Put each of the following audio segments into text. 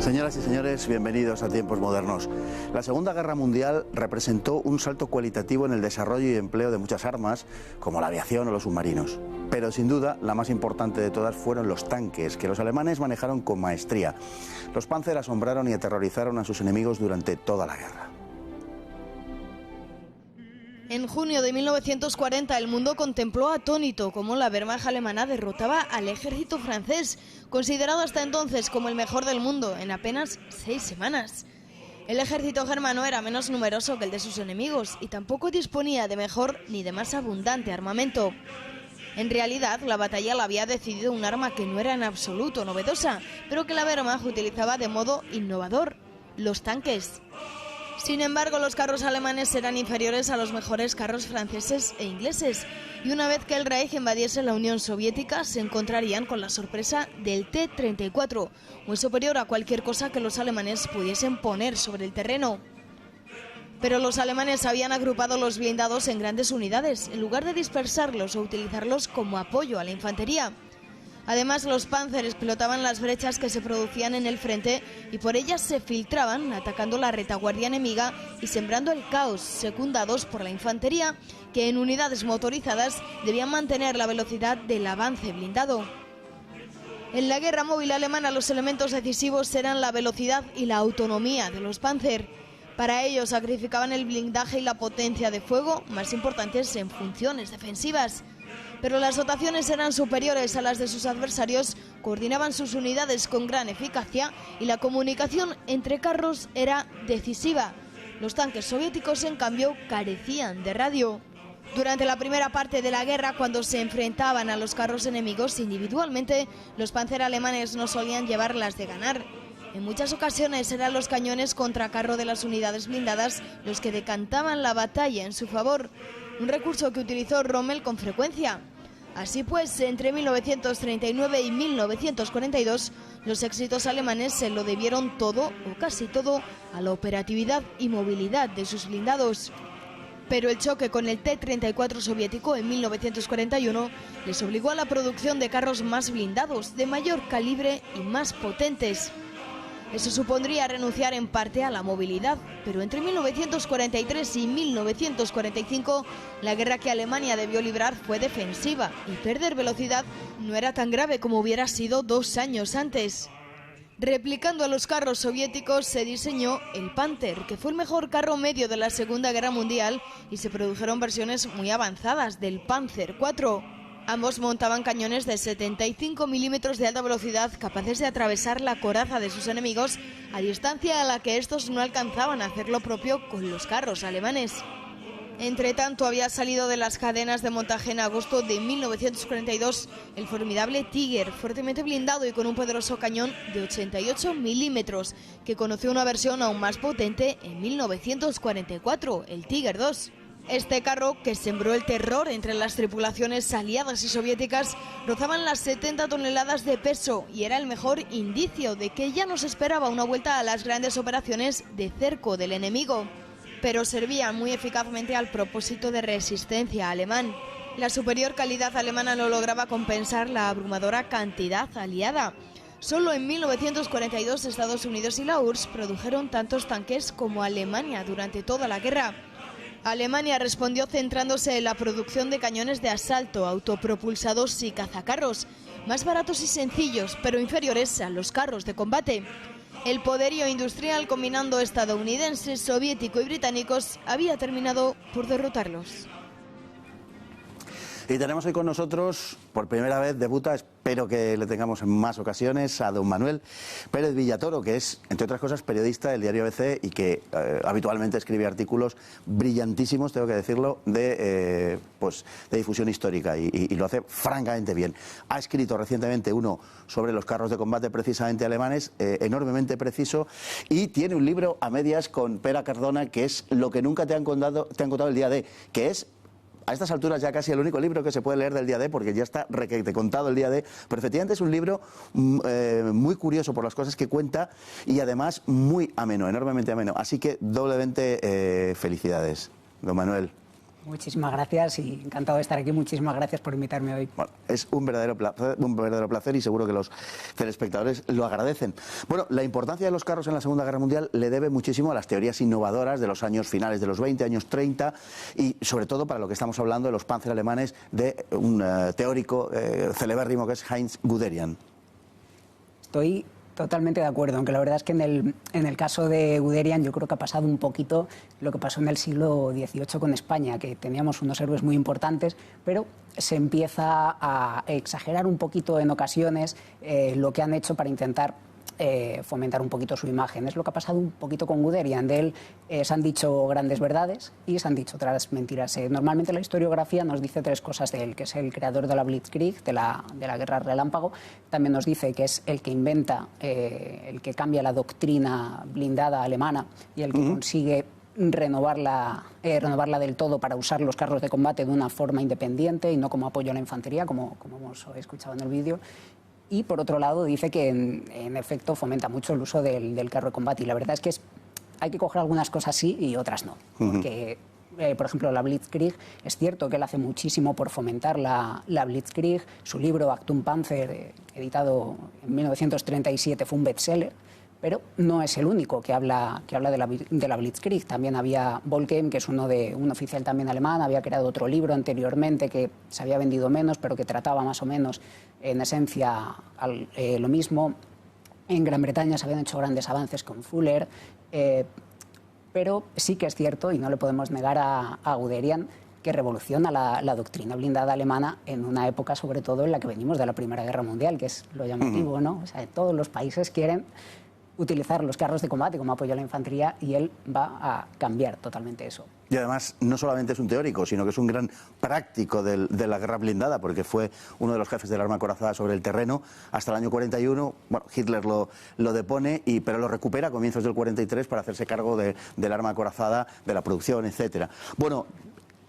Señoras y señores, bienvenidos a Tiempos Modernos. La Segunda Guerra Mundial representó un salto cualitativo en el desarrollo y empleo de muchas armas, como la aviación o los submarinos. Pero sin duda, la más importante de todas fueron los tanques, que los alemanes manejaron con maestría. Los Panzer asombraron y aterrorizaron a sus enemigos durante toda la guerra. En junio de 1940 el mundo contempló atónito cómo la Wehrmacht alemana derrotaba al ejército francés, considerado hasta entonces como el mejor del mundo, en apenas 6 semanas. El ejército germano era menos numeroso que el de sus enemigos y tampoco disponía de mejor ni de más abundante armamento. En realidad, la batalla la había decidido un arma que no era en absoluto novedosa, pero que la Wehrmacht utilizaba de modo innovador: los tanques. Sin embargo, los carros alemanes eran inferiores a los mejores carros franceses e ingleses, y una vez que el Reich invadiese la Unión Soviética, se encontrarían con la sorpresa del T-34, muy superior a cualquier cosa que los alemanes pudiesen poner sobre el terreno. Pero los alemanes habían agrupado los blindados en grandes unidades, en lugar de dispersarlos o utilizarlos como apoyo a la infantería. Además, los Panzer explotaban las brechas que se producían en el frente y por ellas se filtraban, atacando la retaguardia enemiga y sembrando el caos, secundados por la infantería, que en unidades motorizadas debían mantener la velocidad del avance blindado. En la guerra móvil alemana, los elementos decisivos eran la velocidad y la autonomía de los Panzer. Para ello sacrificaban el blindaje y la potencia de fuego, más importantes en funciones defensivas. Pero las dotaciones eran superiores a las de sus adversarios, coordinaban sus unidades con gran eficacia y la comunicación entre carros era decisiva. Los tanques soviéticos, en cambio, carecían de radio. Durante la primera parte de la guerra, cuando se enfrentaban a los carros enemigos individualmente, los Panzer alemanes no solían llevar las de ganar. En muchas ocasiones eran los cañones contra carro de las unidades blindadas los que decantaban la batalla en su favor, un recurso que utilizó Rommel con frecuencia. Así pues, entre 1939 y 1942, los éxitos alemanes se lo debieron todo, o casi todo, a la operatividad y movilidad de sus blindados. Pero el choque con el T-34 soviético en 1941 les obligó a la producción de carros más blindados, de mayor calibre y más potentes. Eso supondría renunciar en parte a la movilidad, pero entre 1943 y 1945 la guerra que Alemania debió librar fue defensiva y perder velocidad no era tan grave como hubiera sido 2 años antes. Replicando a los carros soviéticos se diseñó el Panther, que fue el mejor carro medio de la Segunda Guerra Mundial, y se produjeron versiones muy avanzadas del Panzer IV. Ambos montaban cañones de 75 milímetros de alta velocidad capaces de atravesar la coraza de sus enemigos a distancia a la que estos no alcanzaban a hacer lo propio con los carros alemanes. Entre tanto, había salido de las cadenas de montaje en agosto de 1942 el formidable Tiger, fuertemente blindado y con un poderoso cañón de 88 milímetros, que conoció una versión aún más potente en 1944, el Tiger II. Este carro, que sembró el terror entre las tripulaciones aliadas y soviéticas, rozaban las 70 toneladas de peso y era el mejor indicio de que ya nos esperaba una vuelta a las grandes operaciones de cerco del enemigo. Pero servía muy eficazmente al propósito de resistencia alemán. La superior calidad alemana no lograba compensar la abrumadora cantidad aliada. Solo en 1942 Estados Unidos y la URSS produjeron tantos tanques como Alemania durante toda la guerra. Alemania respondió centrándose en la producción de cañones de asalto, autopropulsados y cazacarros, más baratos y sencillos, pero inferiores a los carros de combate. El poderío industrial combinando estadounidenses, soviético y británicos había terminado por derrotarlos. Y tenemos hoy con nosotros, por primera vez debuta, espero que le tengamos en más ocasiones, a don Manuel Pérez Villatoro, que es, entre otras cosas, periodista del diario ABC y que habitualmente escribe artículos brillantísimos, tengo que decirlo, de difusión histórica y lo hace francamente bien. Ha escrito recientemente uno sobre los carros de combate precisamente alemanes, enormemente preciso, y tiene un libro a medias con Pera Cardona, que es lo que nunca te han contado el día D, que es a estas alturas ya casi el único libro que se puede leer del día D, porque ya está requete contado el día D, pero efectivamente es un libro muy curioso por las cosas que cuenta y además muy ameno, enormemente ameno. Así que doblemente felicidades, don Manuel. Muchísimas gracias y encantado de estar aquí. Muchísimas gracias por invitarme hoy. Bueno, es un verdadero placer y seguro que los telespectadores lo agradecen. Bueno, la importancia de los carros en la Segunda Guerra Mundial le debe muchísimo a las teorías innovadoras de los años finales de los 20, años 30 y sobre todo para lo que estamos hablando de los Panzer alemanes de un teórico celebérrimo que es Heinz Guderian. Estoy totalmente de acuerdo, aunque la verdad es que en el caso de Guderian yo creo que ha pasado un poquito lo que pasó en el siglo XVIII con España, que teníamos unos héroes muy importantes, pero se empieza a exagerar un poquito en ocasiones lo que han hecho para intentar fomentar un poquito su imagen. Es lo que ha pasado un poquito con Guderian. De él se han dicho grandes verdades y se han dicho otras mentiras. Normalmente la historiografía nos dice tres cosas de él, que es el creador de la Blitzkrieg, de la guerra relámpago. También nos dice que es el que inventa, el que cambia la doctrina blindada alemana y el que consigue renovarla del todo para usar los carros de combate de una forma independiente y no como apoyo a la infantería, como hemos escuchado en el vídeo. Y por otro lado dice que en efecto fomenta mucho el uso del carro de combate. Y la verdad es que hay que coger algunas cosas sí y otras no. Porque, por ejemplo, la Blitzkrieg, es cierto que él hace muchísimo por fomentar la Blitzkrieg. Su libro Achtung Panzer, editado en 1937, fue un bestseller. Pero no es el único que habla de la Blitzkrieg. También había Volkem, que es un oficial también alemán, había creado otro libro anteriormente que se había vendido menos, pero que trataba más o menos, en esencia, lo mismo. En Gran Bretaña se habían hecho grandes avances con Fuller, pero sí que es cierto, y no le podemos negar a Guderian, que revoluciona la doctrina blindada alemana en una época, sobre todo, en la que venimos de la Primera Guerra Mundial, que es lo llamativo, ¿no? O sea, todos los países quieren utilizar los carros de combate como apoyo a la infantería y él va a cambiar totalmente eso. Y además no solamente es un teórico, sino que es un gran práctico de la guerra blindada, porque fue uno de los jefes del arma acorazada sobre el terreno hasta el año 41. Bueno, Hitler lo depone, pero lo recupera a comienzos del 43 para hacerse cargo del arma acorazada, de la producción, etcétera. Bueno,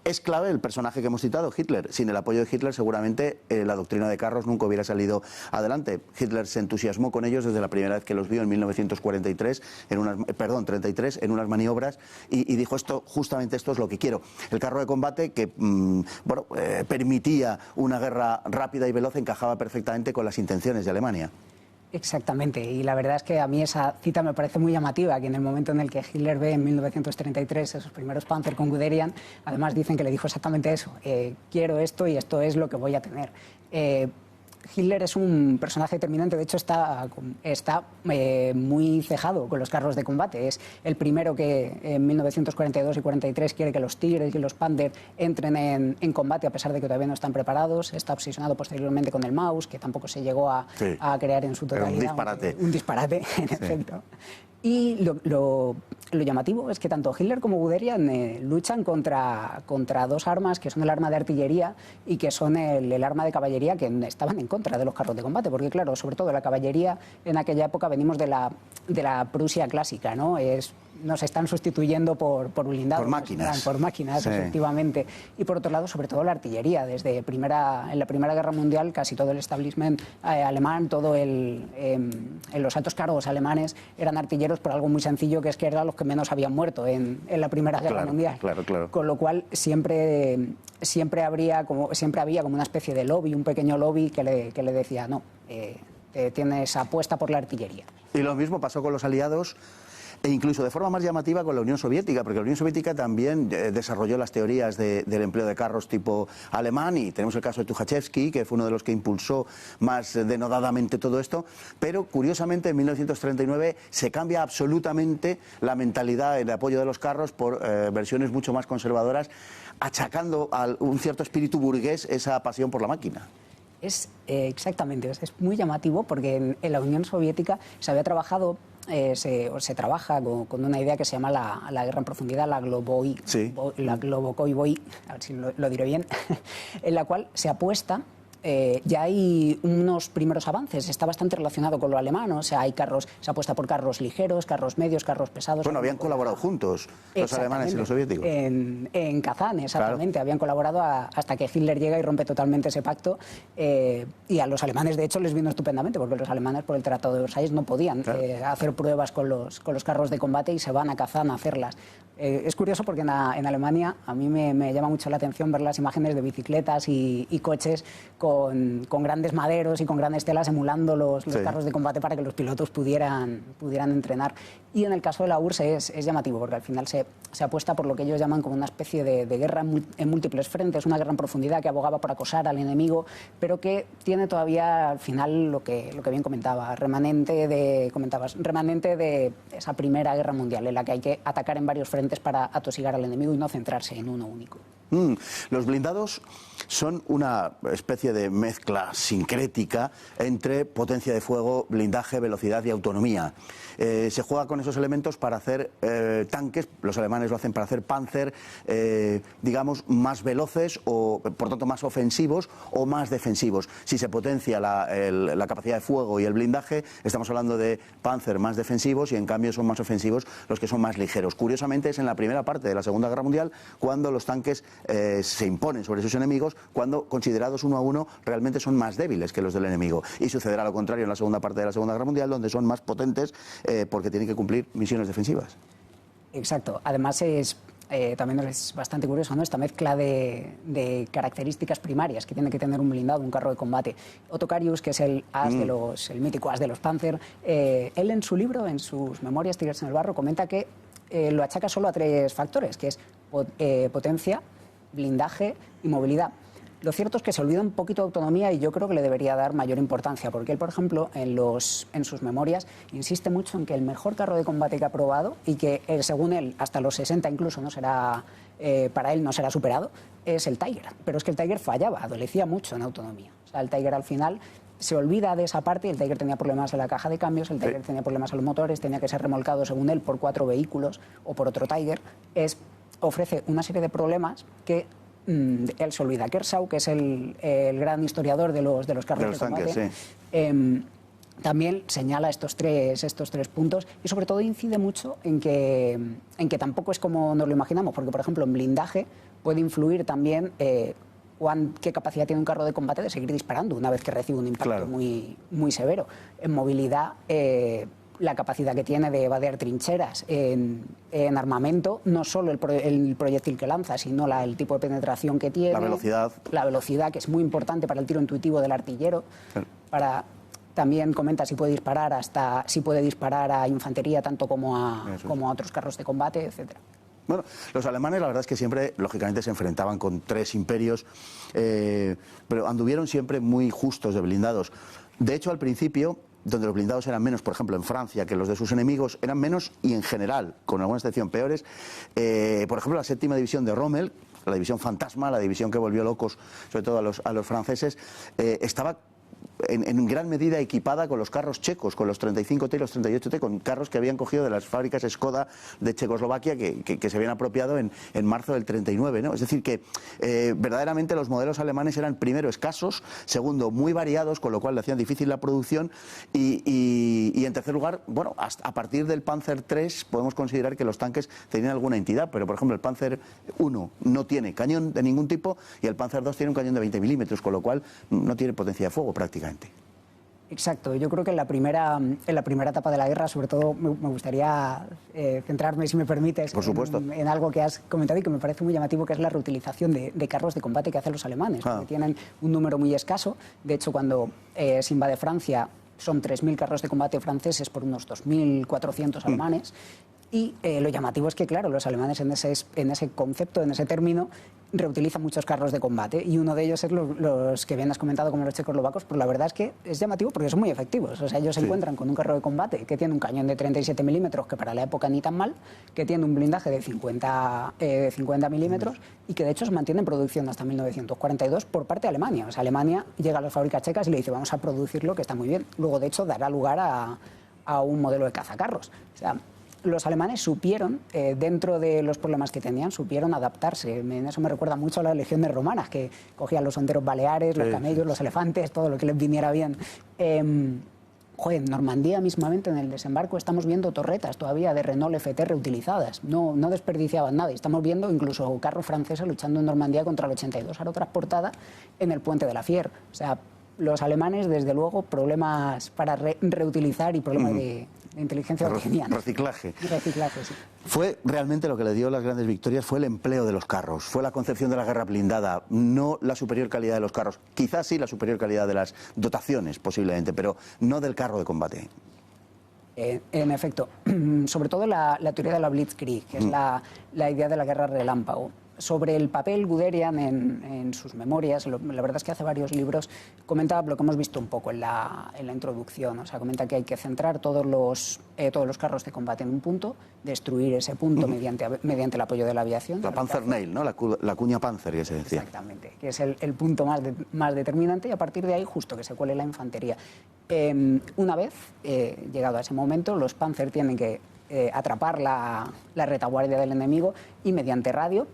es clave el personaje que hemos citado, Hitler. Sin el apoyo de Hitler, seguramente la doctrina de carros nunca hubiera salido adelante. Hitler se entusiasmó con ellos desde la primera vez que los vio en 1943, en unas maniobras, y dijo justamente esto es lo que quiero. El carro de combate que permitía una guerra rápida y veloz, encajaba perfectamente con las intenciones de Alemania. Exactamente, y la verdad es que a mí esa cita me parece muy llamativa, que en el momento en el que Hitler ve en 1933 esos primeros Panzer con Guderian, además dicen que le dijo exactamente eso, quiero esto y esto es lo que voy a tener. Hitler es un personaje determinante, de hecho está muy cejado con los carros de combate. Es el primero que en 1942 y 43 quiere que los Tigres y los Panzer entren en combate a pesar de que todavía no están preparados. Está obsesionado posteriormente con el Maus, que tampoco se llegó a crear en su totalidad. Era un disparate. Un disparate, en efecto. Y lo llamativo es que tanto Hitler como Guderian luchan contra dos armas que son el arma de artillería y que son el arma de caballería, que estaban en contra de los carros de combate, porque claro, sobre todo la caballería en aquella época venimos de la Prusia clásica, ¿no? Nos están sustituyendo por blindados. Por máquinas. Por máquinas, efectivamente. Y por otro lado, sobre todo la artillería. En la Primera Guerra Mundial, casi todo el establishment alemán, los altos cargos alemanes eran artilleros por algo muy sencillo, que es que eran los que menos habían muerto en la Primera Guerra Mundial. Claro. Con lo cual siempre había como una especie de lobby, un pequeño lobby que le decía, no, tienes apuesta por la artillería. Y lo mismo pasó con los aliados, e incluso de forma más llamativa con la Unión Soviética, porque la Unión Soviética también desarrolló las teorías del empleo de carros tipo alemán, y tenemos el caso de Tucholsky, que fue uno de los que impulsó más denodadamente todo esto, pero curiosamente en 1939 se cambia absolutamente la mentalidad de apoyo de los carros por versiones mucho más conservadoras, achacando a un cierto espíritu burgués esa pasión por la máquina. Exactamente, es muy llamativo porque en la Unión Soviética se había trabajado, se trabaja con una idea que se llama la guerra en profundidad, la Globokoy-Boy, a ver si lo diré bien, en la cual se apuesta ya hay unos primeros avances, está bastante relacionado con lo alemán, o sea, hay carros, se apuesta por carros ligeros, carros medios, carros pesados. Bueno, habían colaborado juntos los alemanes y los soviéticos. En Kazán, exactamente, claro. Habían colaborado hasta que Hitler llega y rompe totalmente ese pacto, y a los alemanes, de hecho, les vino estupendamente, porque los alemanes por el Tratado de Versalles no podían hacer pruebas con los carros de combate y se van a Kazán a hacerlas. Es curioso porque en Alemania a mí me llama mucho la atención ver las imágenes de bicicletas y coches con grandes maderos y con grandes telas emulando los carros de combate para que los pilotos pudieran entrenar. Y en el caso de la URSS es llamativo porque al final se apuesta por lo que ellos llaman como una especie de guerra en múltiples frentes, una guerra en profundidad que abogaba por acosar al enemigo, pero que tiene todavía al final lo que bien comentaba, remanente de esa Primera Guerra Mundial en la que hay que atacar en varios frentes para atosigar al enemigo y no centrarse en uno único. Los blindados son una especie de mezcla sincrética entre potencia de fuego, blindaje, velocidad y autonomía. Se juega con esos elementos para hacer tanques, los alemanes lo hacen para hacer Panzer, digamos, más veloces o, por tanto, más ofensivos o más defensivos. Si se potencia la capacidad de fuego y el blindaje, estamos hablando de Panzer más defensivos y, en cambio, son más ofensivos los que son más ligeros. Curiosamente, es en la primera parte de la Segunda Guerra Mundial cuando los tanques se imponen sobre sus enemigos, cuando considerados uno a uno realmente son más débiles que los del enemigo, y sucederá lo contrario en la segunda parte de la Segunda Guerra Mundial, donde son más potentes porque tienen que cumplir misiones defensivas. Exacto. Además también es bastante curioso, ¿no?, esta mezcla de características primarias que tiene que tener un blindado, un carro de combate. Otto Carius, que es el mítico as de los Panzer, él en su libro, en sus memorias Tigres en el barro, comenta que lo achaca solo a 3 factores, que es potencia, blindaje y movilidad. Lo cierto es que se olvida un poquito de autonomía y yo creo que le debería dar mayor importancia, porque él, por ejemplo, en sus memorias insiste mucho en que el mejor carro de combate que ha probado y que, según él, hasta los 60 incluso para él no será superado, es el Tiger. Pero es que el Tiger fallaba, adolecía mucho en autonomía. O sea, el Tiger al final se olvida de esa parte. El Tiger tenía problemas en la caja de cambios, el Tiger tenía problemas en los motores, tenía que ser remolcado, según él, por 4 vehículos o por otro Tiger. Ofrece una serie de problemas que él se olvida. Kersau, que es el gran historiador de los carros de combate, también señala estos tres puntos y sobre todo incide mucho en que tampoco es como nos lo imaginamos, porque por ejemplo en blindaje puede influir también qué capacidad tiene un carro de combate de seguir disparando una vez que recibe un impacto muy, muy severo. En movilidad, la capacidad que tiene de evadir trincheras. En armamento, no solo el proyectil que lanza, sino el tipo de penetración que tiene. La velocidad, que es muy importante para el tiro intuitivo del artillero. También comenta si puede disparar a infantería tanto como a otros carros de combate, etcétera. Bueno, los alemanes la verdad es que siempre, lógicamente, se enfrentaban con 3 imperios, pero anduvieron siempre muy justos de blindados. De hecho, al principio, donde los blindados eran menos, por ejemplo, en Francia, que los de sus enemigos, eran menos y en general, con alguna excepción, peores. Por ejemplo, la 7ª división de Rommel, la división fantasma, la división que volvió locos, sobre todo a los franceses, estaba en gran medida equipada con los carros checos, con los 35T y los 38T, con carros que habían cogido de las fábricas Skoda de Checoslovaquia que se habían apropiado en marzo del 39, ¿no? Es decir, que verdaderamente los modelos alemanes eran, primero, escasos, segundo, muy variados, con lo cual le hacían difícil la producción y en tercer lugar, bueno, a partir del Panzer III podemos considerar que los tanques tenían alguna entidad, pero por ejemplo el Panzer I no tiene cañón de ningún tipo y el Panzer II tiene un cañón de 20 milímetros, con lo cual no tiene potencia de fuego prácticamente. Exacto, yo creo que en la primera etapa de la guerra, sobre todo, me gustaría centrarme, si me permites, por supuesto, en algo que has comentado y que me parece muy llamativo, que es la reutilización de carros de combate que hacen los alemanes, porque tienen un número muy escaso. De hecho, cuando se invade Francia, son 3.000 carros de combate franceses por unos 2.400 alemanes. Y lo llamativo es que, claro, los alemanes en ese concepto, en ese término, reutilizan muchos carros de combate. Y uno de ellos es los que bien has comentado, como los checoslovacos, pero la verdad es que es llamativo porque son muy efectivos. O sea, ellos se encuentran con un carro de combate que tiene un cañón de 37 milímetros, que para la época ni tan mal, que tiene un blindaje de 50 milímetros y que de hecho se mantiene en producción hasta 1942 por parte de Alemania. O sea, Alemania llega a las fábricas checas y le dice, vamos a producirlo, que está muy bien. Luego, de hecho, dará lugar a un modelo de cazacarros. O sea, los alemanes supieron, dentro de los problemas que tenían, supieron adaptarse. Eso me recuerda mucho a las legiones romanas, que cogían los honderos baleares, los camellos, los elefantes, todo lo que les viniera bien. En Normandía mismamente, en el desembarco, estamos viendo torretas todavía de Renault FT reutilizadas. No desperdiciaban nada. Y estamos viendo incluso carros franceses luchando en Normandía contra el 82 aerotransportada en el puente de la Fier. O sea, los alemanes, desde luego, problemas para reutilizar y problemas de inteligencia tenían. Reciclaje. Reciclaje, sí. Fue realmente lo que le dio las grandes victorias, fue el empleo de los carros, fue la concepción de la guerra blindada, no la superior calidad de los carros. Quizás sí la superior calidad de las dotaciones, posiblemente, pero no del carro de combate. En efecto, sobre todo la teoría de la Blitzkrieg, que es la idea de la guerra relámpago. Sobre el papel, Guderian en sus memorias, la verdad es que hace varios libros, comenta lo que hemos visto un poco en la introducción. O sea, comenta que hay que centrar todos los carros de combate en un punto, destruir ese punto mediante el apoyo de la aviación. La Panzernail, ¿no? La cuña Panzer, que se decía. Exactamente, que es el punto más determinante, y a partir de ahí justo que se cuele la infantería. Una vez llegado a ese momento, los Panzer tienen que atrapar la retaguardia del enemigo y mediante radio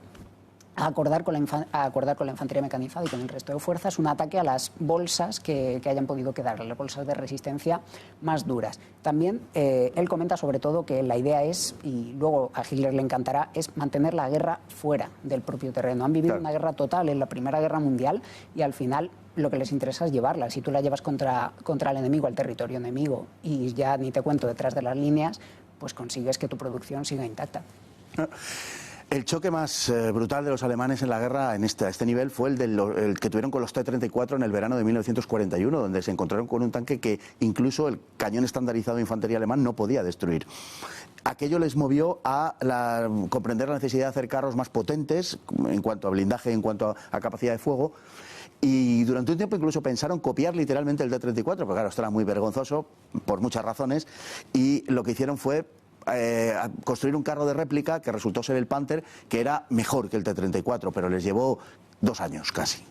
acordar con la infantería mecanizada y con el resto de fuerzas un ataque a las bolsas que hayan podido quedar, las bolsas de resistencia más duras. También él comenta sobre todo que la idea es, y luego a Hitler le encantará, es mantener la guerra fuera del propio terreno. Han vivido una guerra total en la Primera Guerra Mundial y al final lo que les interesa es llevarla. Si tú la llevas contra el enemigo, al territorio enemigo, y ya ni te cuento detrás de las líneas, pues consigues que tu producción siga intacta. El choque más brutal de los alemanes en la guerra a este nivel fue el que tuvieron con los T-34 en el verano de 1941, donde se encontraron con un tanque que incluso el cañón estandarizado de infantería alemán no podía destruir. Aquello les movió a comprender la necesidad de hacer carros más potentes en cuanto a blindaje, en cuanto a capacidad de fuego. Y durante un tiempo incluso pensaron copiar literalmente el T-34, porque claro, esto era muy vergonzoso por muchas razones, y lo que hicieron fue construir un carro de réplica que resultó ser el Panther, que era mejor que el T-34, pero les llevó 2 años casi.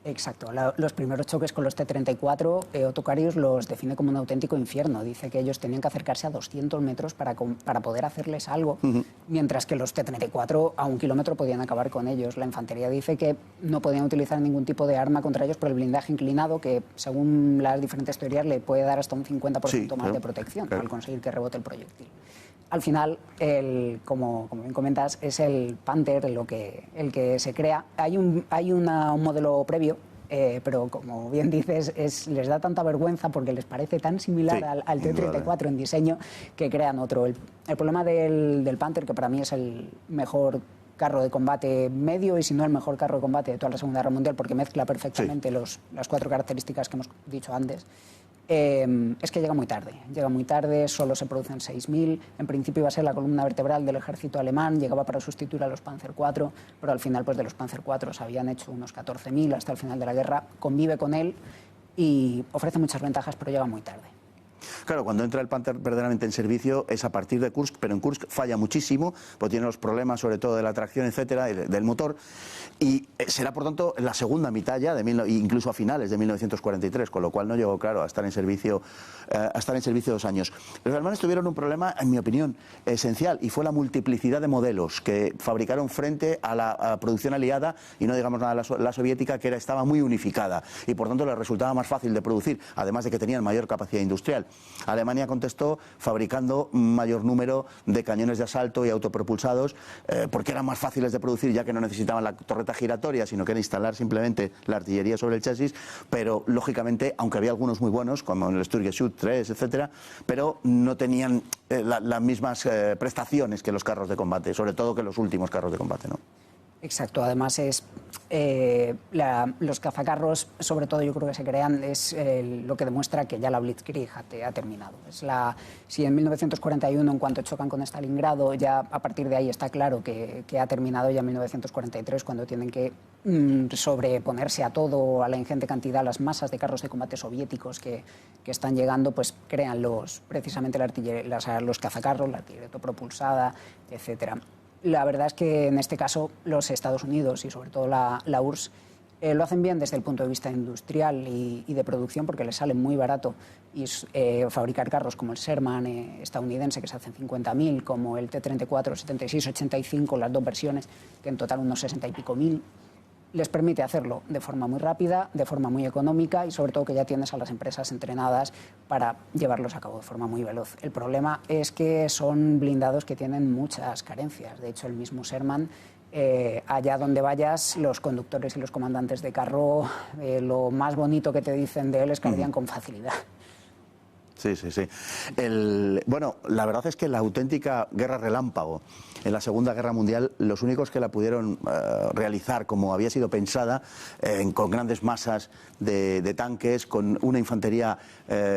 Exacto. Los primeros choques con los T-34, Otto Carius los define como un auténtico infierno. Dice que ellos tenían que acercarse a 200 metros para poder hacerles algo, mientras que los T-34 a 1 kilómetro podían acabar con ellos. La infantería dice que no podían utilizar ningún tipo de arma contra ellos por el blindaje inclinado, que según las diferentes teorías le puede dar hasta un 50% más de protección al conseguir que rebote el proyectil. Al final, como bien comentas, es el Panther el que se crea. Hay un modelo previo, pero como bien dices, les da tanta vergüenza porque les parece tan similar al T-34 en diseño que crean otro. El problema del Panther, que para mí es el mejor carro de combate medio y si no el mejor carro de combate de toda la Segunda Guerra Mundial, porque mezcla perfectamente las 4 características que hemos dicho antes, es que llega muy tarde, solo se producen 6.000, en principio iba a ser la columna vertebral del ejército alemán, llegaba para sustituir a los Panzer IV, pero al final pues de los Panzer IV se habían hecho unos 14.000 hasta el final de la guerra, convive con él y ofrece muchas ventajas, pero llega muy tarde. Claro, cuando entra el Panther verdaderamente en servicio es a partir de Kursk, pero en Kursk falla muchísimo, porque tiene los problemas sobre todo de la tracción, etcétera, del motor, y será por tanto en la segunda mitad ya, incluso a finales de 1943, con lo cual no llegó, claro, a estar en servicio 2 años. Los alemanes tuvieron un problema, en mi opinión, esencial, y fue la multiplicidad de modelos que fabricaron frente a la producción aliada, y no digamos nada la soviética, que estaba muy unificada, y por tanto les resultaba más fácil de producir, además de que tenían mayor capacidad industrial. Alemania contestó fabricando un mayor número de cañones de asalto y autopropulsados porque eran más fáciles de producir, ya que no necesitaban la torreta giratoria, sino que era instalar simplemente la artillería sobre el chasis, pero lógicamente, aunque había algunos muy buenos, como el Sturgeschütz 3, etcétera, pero no tenían las mismas prestaciones que los carros de combate, sobre todo que los últimos carros de combate, ¿no? Exacto, además los cazacarros, sobre todo yo creo que se crean, es lo que demuestra que ya la Blitzkrieg ha terminado. Si en 1941, en cuanto chocan con Stalingrado, ya a partir de ahí está claro que ha terminado, ya en 1943, cuando tienen que sobreponerse a todo, a la ingente cantidad, las masas de carros de combate soviéticos que están llegando, pues crean precisamente los cazacarros, la artillería autopropulsada, etcétera. La verdad es que en este caso los Estados Unidos y sobre todo la URSS Lo hacen bien desde el punto de vista industrial y de producción, porque les sale muy barato fabricar carros como el Sherman estadounidense, que se hacen 50.000, como el T-34, 76, 85, las dos versiones, que en total unos 60 y pico mil. Les permite hacerlo de forma muy rápida, de forma muy económica y sobre todo que ya tienes a las empresas entrenadas para llevarlos a cabo de forma muy veloz. El problema es que son blindados que tienen muchas carencias. De hecho, el mismo Sherman, allá donde vayas, los conductores y los comandantes de carro, lo más bonito que te dicen de él es que ardían con facilidad. Sí, sí, sí. Bueno, la verdad es que la auténtica guerra relámpago en la Segunda Guerra Mundial, los únicos que la pudieron realizar como había sido pensada, con grandes masas de tanques, con una infantería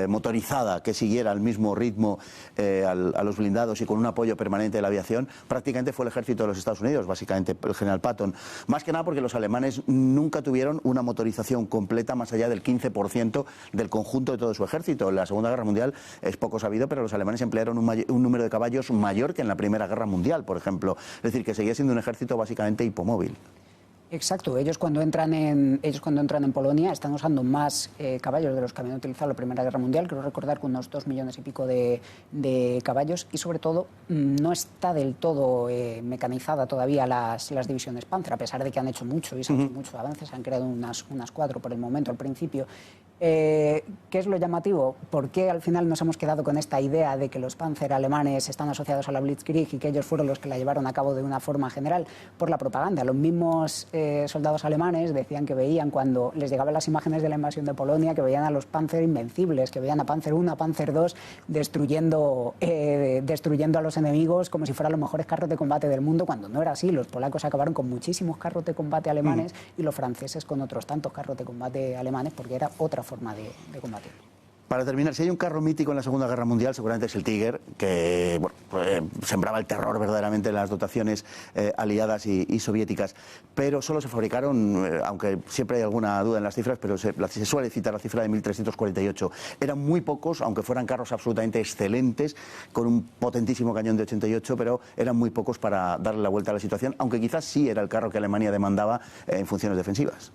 motorizada que siguiera el mismo ritmo a los blindados y con un apoyo permanente de la aviación, prácticamente fue el ejército de los Estados Unidos, básicamente el general Patton. Más que nada porque los alemanes nunca tuvieron una motorización completa más allá del 15% del conjunto de todo su ejército. En la Segunda Guerra Mundial es poco sabido, pero los alemanes emplearon un número de caballos mayor que en la Primera Guerra Mundial, por ejemplo. Es decir, que seguía siendo un ejército básicamente hipomóvil. Exacto, ellos cuando entran en Polonia están usando más caballos de los que habían utilizado en la Primera Guerra Mundial, creo recordar que unos 2 millones y pico de caballos, y sobre todo no está del todo mecanizada todavía las divisiones Panzer, a pesar de que han hecho mucho y se han hecho muchos avances, se han creado unas 4 por el momento, al principio. ¿Qué es lo llamativo? ¿Por qué al final nos hemos quedado con esta idea de que los Panzer alemanes están asociados a la Blitzkrieg y que ellos fueron los que la llevaron a cabo de una forma general? Por la propaganda. Los mismos soldados alemanes decían que veían, cuando les llegaban las imágenes de la invasión de Polonia, que veían a los Panzer invencibles, que veían a Panzer I, a Panzer II destruyendo a los enemigos como si fueran los mejores carros de combate del mundo, cuando no era así. Los polacos acabaron con muchísimos carros de combate alemanes y los franceses con otros tantos carros de combate alemanes, porque era otra forma de combatir. Para terminar, si hay un carro mítico en la Segunda Guerra Mundial, seguramente es el Tiger, que sembraba el terror verdaderamente en las dotaciones aliadas y soviéticas, pero solo se fabricaron, aunque siempre hay alguna duda en las cifras, pero se suele citar la cifra de 1.348. Eran muy pocos, aunque fueran carros absolutamente excelentes, con un potentísimo cañón de 88, pero eran muy pocos para darle la vuelta a la situación, aunque quizás sí era el carro que Alemania demandaba en funciones defensivas.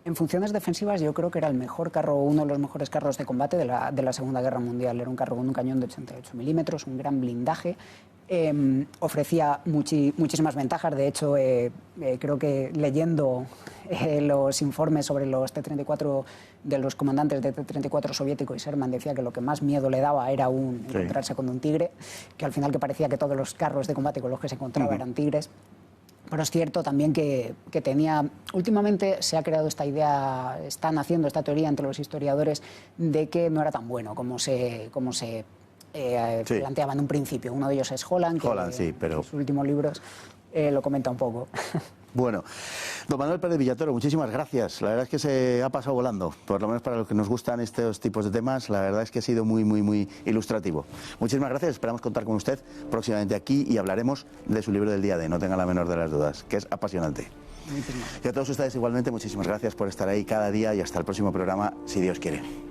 En funciones defensivas yo creo que era el mejor carro, uno de los mejores carros de combate de la Segunda Guerra Mundial. Era un carro con un cañón de 88 milímetros, un gran blindaje, ofrecía muchísimas ventajas. De hecho, creo que leyendo los informes sobre los T-34 de los comandantes de T-34 soviético y Sherman, decía que lo que más miedo le daba era encontrarse con un Tigre, que al final que parecía que todos los carros de combate con los que se encontraba eran Tigres. Pero es cierto también que tenía... Últimamente se ha creado esta idea, están haciendo esta teoría entre los historiadores de que no era tan bueno como se planteaba en un principio. Uno de ellos es Holland, que sí, pero... en sus últimos libros lo comenta un poco. Bueno, don Manuel Pérez Villatoro, muchísimas gracias. La verdad es que se ha pasado volando, por lo menos para los que nos gustan estos tipos de temas. La verdad es que ha sido muy, muy, muy ilustrativo. Muchísimas gracias, esperamos contar con usted próximamente aquí y hablaremos de su libro del día D, no tenga la menor de las dudas, que es apasionante. Y a todos ustedes igualmente, muchísimas gracias por estar ahí cada día y hasta el próximo programa, si Dios quiere.